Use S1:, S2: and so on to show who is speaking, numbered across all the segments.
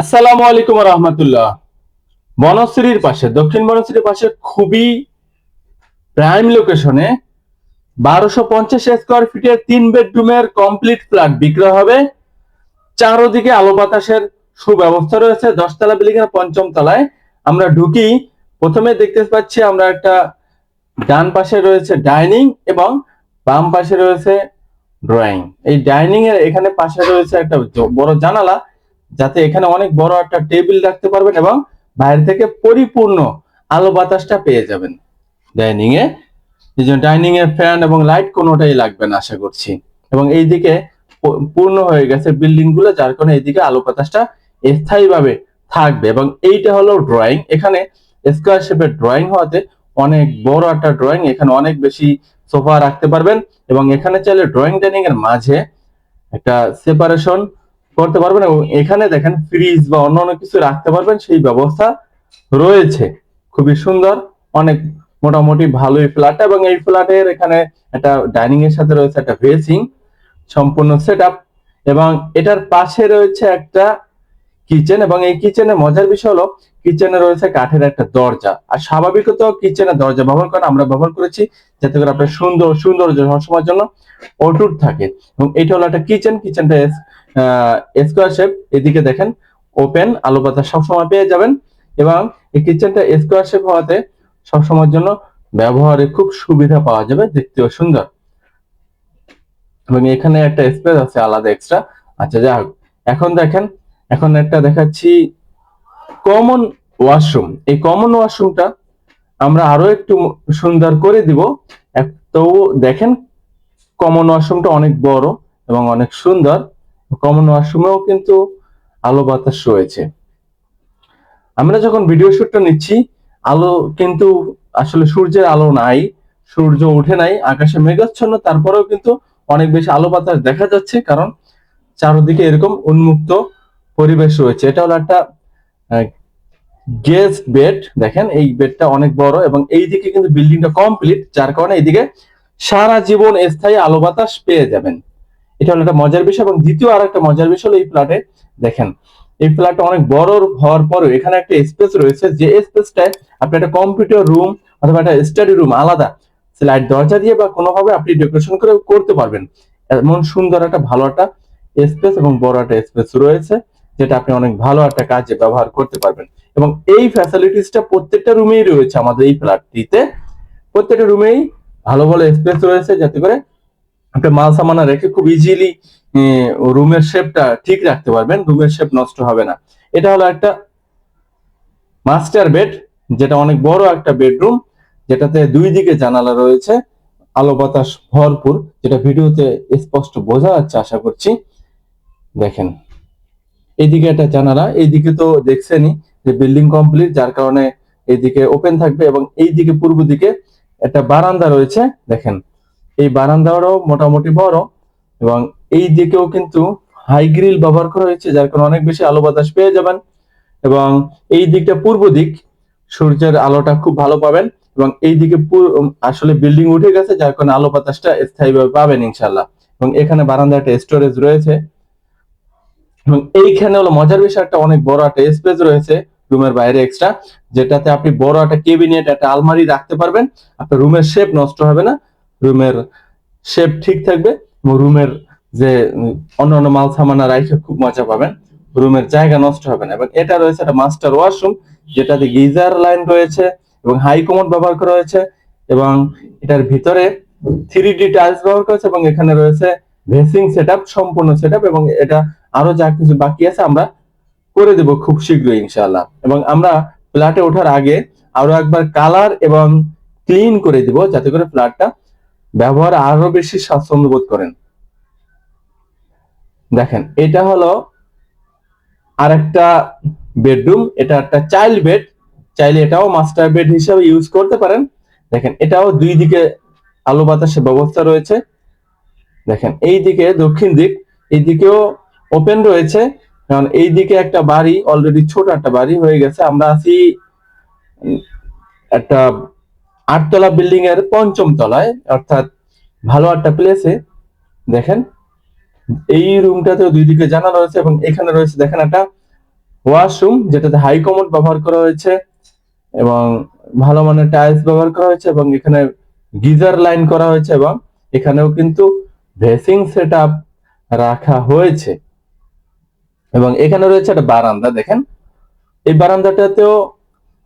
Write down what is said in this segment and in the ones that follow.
S1: আসসালামু আলাইকুম রহমতুল্লাহ। বনশ্রীর পাশে, দক্ষিণ বনশ্রীর পাশে খুবই প্রাইম লোকেশনে 1250 স্কোয়ার ফিটের 3 বেডরুমের কমপ্লিট ফ্ল্যাট বিক্রয় হবে। চারদিকে আলো বাতাসের সুব্যবস্থা রয়েছে। 10 তলা বিল্ডিং এর 5ম তলায় আমরা ঢুকি, প্রথমে দেখতে পাচ্ছি আমরা একটা ডান পাশে রয়েছে ডাইনিং এবং বাম পাশে রয়েছে ড্রয়িং। এই ডাইনিং এর এখানে পাশে রয়েছে একটা বড় জানালা, যাতে এখানে অনেক বড় একটা টেবিল রাখতে পারবেন এবং বাইরে থেকে পরিপূর্ণ আলো বাতাসটা পেয়ে যাবেন ডাইনিং এ। এই জন্য ডাইনিং এর ফ্যান এবং লাইট কোনোটাই লাগবে না আশা করছি। এবং এইদিকে পূর্ণ হয়ে গেছে বিল্ডিং গুলো, যার কারণে এইদিকে আলো বাতাসটা স্থায়ীভাবে থাকবে। এবং এইটা হলো ড্রয়িং। এখানে স্কোয়ার শেপের ড্রয়িং হওয়াতে অনেক বড় একটা ড্রয়িং, এখানে অনেক বেশি সোফা রাখতে পারবেন এবং এখানে চাইলে ড্রয়িং ডাইনিং এর মাঝে একটা সেপারেশন করতে পারবেন এবং এখানে দেখেন ফ্রিজ বা অন্যান্য কিছু রাখতে পারবেন, সেই ব্যবস্থা রয়েছে। খুবই সুন্দর, অনেক মোটামুটি ভালোই ফ্ল্যাট। এবং এই ফ্ল্যাটের এখানে একটা ডাইনিং এর সাথে রয়েছে একটা বেসিং সম্পূর্ণ সেটআপ এবং এটার পাশে রয়েছে একটা কিচেন। এবং এই কিচেনে মজার বিষয় হলো কিচেনে রয়েছে কাঠের একটা দরজা। আর স্বাভাবিকত কিচেনে দরজা ব্যবহার করেন, আমরা ব্যবহার করেছি যাতে করে আপনার সৌন্দর্য সবসময়ের জন্য অটুট থাকে। এবং এটা হলো একটা কিচেন। কিচেনটা স্কোয়ার শেপ। এদিকে দেখেন ওপেন, আলো বাতাস সবসময় পেয়ে যাবেন। এবং এই কিচেনটা স্কোয়ার শেপ হওয়াতে সবসময়ের জন্য ব্যবহারে খুব সুবিধা পাওয়া যাবে, দেখতেও সুন্দর। এবং এখানে একটা স্পেস আছে আলাদা এক্সট্রা। আচ্ছা যাই হোক, এখন দেখেন, এখন একটা দেখাচ্ছি কমন ওয়াশরুম। এই কমন ওয়াশরুমটা আমরা আরো একটু সুন্দর করে দিব। তো দেখেন কমন ওয়াশরুমটা অনেক বড় এবং অনেক সুন্দর। কমন ওয়াশরুমেও কিন্তু আলো বাতাস রয়েছে। আমরা যখন ভিডিও শুটটা নিচ্ছি, আলো কিন্তু আসলে সূর্যের আলো নাই, সূর্য উঠে নাই, আকাশে মেঘাচ্ছন্ন, তারপরেও কিন্তু অনেক বেশি আলো বাতাস দেখা যাচ্ছে, কারণ চারদিকে এরকম উন্মুক্ত পরিবেশ রয়েছে। এটা হলো একটা গেস্ট বেড। দেখেন এই বেডটা অনেক বড় এবং এইদিকে কিন্তু বিল্ডিংটা কমপ্লিট, যার কারণে এইদিকে সারা জীবন স্থায়ী আলো বাতাস পেয়ে যাবেন। এটা হলো একটা মজার বিষয়। এবং দ্বিতীয় আর একটা মজার বিষয় হলো এই ফ্ল্যাটে দেখেন, এই ফ্ল্যাটটা অনেক বড় হওয়ার পরেও এখানে একটা স্পেস রয়েছে, যে স্পেসটায় আপনি একটা কম্পিউটার রুম অথবা একটা স্টাডি রুম আলাদা স্লাইড দরজা দিয়ে বা কোনোভাবে আপনি ডেকোরেশন করে করতে পারবেন। এমন সুন্দর একটা ভালো একটা স্পেস এবং বড় একটা স্পেস রয়েছে, যেটা আপনি অনেক ভালো একটা কাজে ব্যবহার করতে পারবেন। এবং এই ফ্যাসিলিটিসটা প্রত্যেকটা রুমেই রয়েছে আমাদের এই ফ্ল্যাটটিতে। প্রত্যেকটা রুমেই ভালো ভালো স্পেস রয়েছে, যাতে করে আপনি মাল সামানা রেখে খুব ইজিলি রুমের শেপটা ঠিক রাখতে পারবেন, রুমের শেপ নষ্ট হবে না। এটা হলো একটা মাস্টার বেড, যেটা অনেক বড় একটা বেডরুম, যেটাতে দুই দিকে জানালা রয়েছে, আলো বাতাস ভরপুর, যেটা ভিডিওতে স্পষ্ট বোঝা যাচ্ছে আশা করছি। দেখেন এইদিকে একটা জানালা, এইদিকে তো দেখছেনই যে বিল্ডিং কমপ্লিট, যার কারণে এইদিকে ওপেন থাকবে। এবং এইদিকে পূর্ব দিকে একটা বারান্দা রয়েছে। দেখেন এই বারান্দাটাও মোটামুটি বড় এবং এই দিকেও কিন্তু হাই গ্রিল ব্যবহার করা হয়েছে, যার কারণে অনেক বেশি আলো বাতাস পেয়ে যাবেন। এবং এই দিকটা পূর্ব দিক, সূর্যের আলোটা খুব ভালো পাবেন। এবং এই দিকে আসলে বিল্ডিং উঠে গেছে, যার কারণে আলো বাতাসটা স্থায়ীভাবে পাবেন ইনশাল্লাহ। এবং এখানে বারান্দা একটা স্টোরেজ রয়েছে। এবং এইখানে হলো মজার বিষয়, একটা অনেক বড় একটা স্পেস রয়েছে রুমের বাইরে এক্সট্রা, যেটাতে আপনি বড় একটা কেবিনেট, একটা আলমারি রাখতে পারবেন। আপনার রুমের শেপ নষ্ট হবে না, রুমের শেপ ঠিক থাকবে এবং রুমের যে অন্যান্য মাল সামানা রাইখে খুব মজা পাবেন, রুমের জায়গা নষ্ট হবে না। এবং এটা রয়েছে একটা মাস্টার ওয়াশরুম, যেটাতে গিজার লাইন রয়েছে এবং হাই কমোড ব্যবহার করা হয়েছে। এবং এটার ভিতরে 3D টাইলস ব্যবহার করা হয়েছে এবং এখানে রয়েছে ভেসিং সেটআপ, সম্পূর্ণ সেটআপ। এবং এটা আরো যা কিছু বাকি আছে আমরা করে দেব খুব শীঘ্রই ইনশাআল্লাহ। এবং আমরা ফ্ল্যাটে ওঠার আগে আরো একবার কালার এবং ক্লিন করে দিব, যাতে করে ফ্ল্যাটটা ব্যবহার আরো বেশি স্বাচ্ছন্দ্য বোধ করেন। দেখেন এটা হলো আরেকটা বেডরুম, এটা একটা চাইল্ড বেড, চাইলে এটাও মাস্টার বেড হিসেবে ইউজ করতে পারেন। দেখেন এটাও দুই দিকে আলো বাতাসের ব্যবস্থা রয়েছে। দেখেন এই দিকে দক্ষিণ দিক, এই দিকেও ওপেন রয়েছে, কারণ এই দিকে একটা বাড়ি অলরেডি ছোট একটা বাড়ি হয়ে গেছে। আমরা আছি একটা 8 তলা বিল্ডিং এর 5ম তলায়, অর্থাৎ ভালো একটা প্লেসে। দেখেন এই রুমটাতে দুই দিকে জানালা রয়েছে এবং এখানে রয়েছে দেখেন একটা ওয়াশরুম যেটাতে হাই কমোড ব্যবহার করা হয়েছে এবং ভালো মানের টাইলস ব্যবহার করা হয়েছে এবং এখানে গিজার লাইন করা হয়েছে এবং এখানেও কিন্তু ভেসিং সেটআপ রাখা হয়েছে এবং এখানে রয়েছে একটা বারান্দা। দেখেন এই বারান্দাটাতেও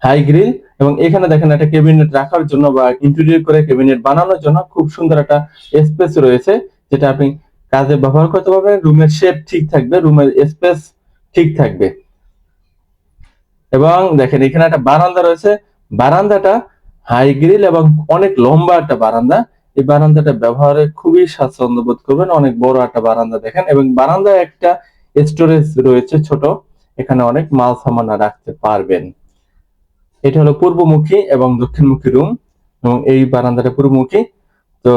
S1: হাই গ্রিল এবং এখানে দেখেন একটা ক্যাবিনেট রাখার জন্য বা ইন্টেরিয়র করে ক্যাবিনেট বানানোর জন্য খুব সুন্দর একটা স্পেস রয়েছে, যেটা আপনি কাজে ব্যবহার করতে পারবেন। রুমের শেপ ঠিক থাকবে, রুমের স্পেস ঠিক থাকবে। এবং দেখেন এখানে একটা বারান্দা রয়েছে, বারান্দাটা হাই গ্রিল এবং অনেক লম্বা একটা বারান্দা। এই বারান্দাটা ব্যবহারে খুবই স্বাচ্ছন্দ্য বোধ করবেন, অনেক বড় একটা বারান্দা দেখেন। এবং বারান্দায় একটা স্টোরেজ রয়েছে ছোট, এখানে অনেক মাল সামান রাখতে পারবেন। এটা হলো পূর্বমুখী এবং দক্ষিণমুখী রুম এবং এই বারান্দাটা পূর্বমুখী। তো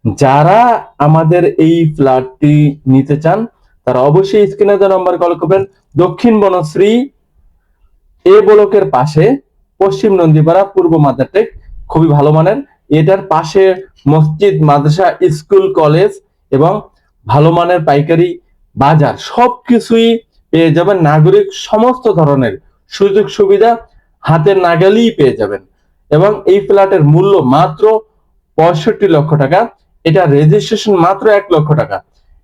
S1: যারা আমাদের এই ফ্ল্যাটটি নিতে চান তারা অবশ্যই স্ক্রিনে দেওয়া নাম্বার কল করবেন। দক্ষিণ বনশ্রী এ ব্লকের পাশে পশ্চিম নন্দীপাড়া পূর্ব মাদারটেক, খুবই ভালো মানের। এটার পাশে মসজিদ, মাদ্রাসা, স্কুল, কলেজ এবং ভালো মানের পাইকারি বাজার সবকিছুই পেয়ে যাবেন। নাগরিক সমস্ত ধরনের সুযোগ সুবিধা হাতের নাগালেই পেয়ে যাবেন এবং এই ফ্ল্যাটের মূল্য মাত্র 65 লক্ষ টাকা। এটা রেজিস্ট্রেশন মাত্র 1 লক্ষ টাকা।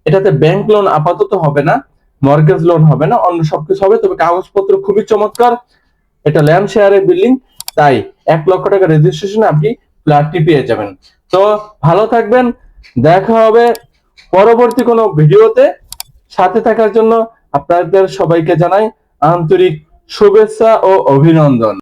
S1: এটাতে ব্যাংক লোন আপাতত হবে না, মর্গেজ লোন হবে না, অন্য সবকিছু হবে, তবে কাগজপত্র খুবই চমৎকার। এটা ল্যান্ড শেয়ারের বিল্ডিং, তাই 1 লক্ষ টাকা রেজিস্ট্রেশন আপনি ফ্ল্যাটটি পেয়ে যাবেন। তো ভালো থাকবেন, দেখা হবে পরবর্তী কোনো ভিডিওতে। সাথে থাকার জন্য আপনাদের সবাইকে জানাই আন্তরিক শুভেচ্ছা ও অভিনন্দন।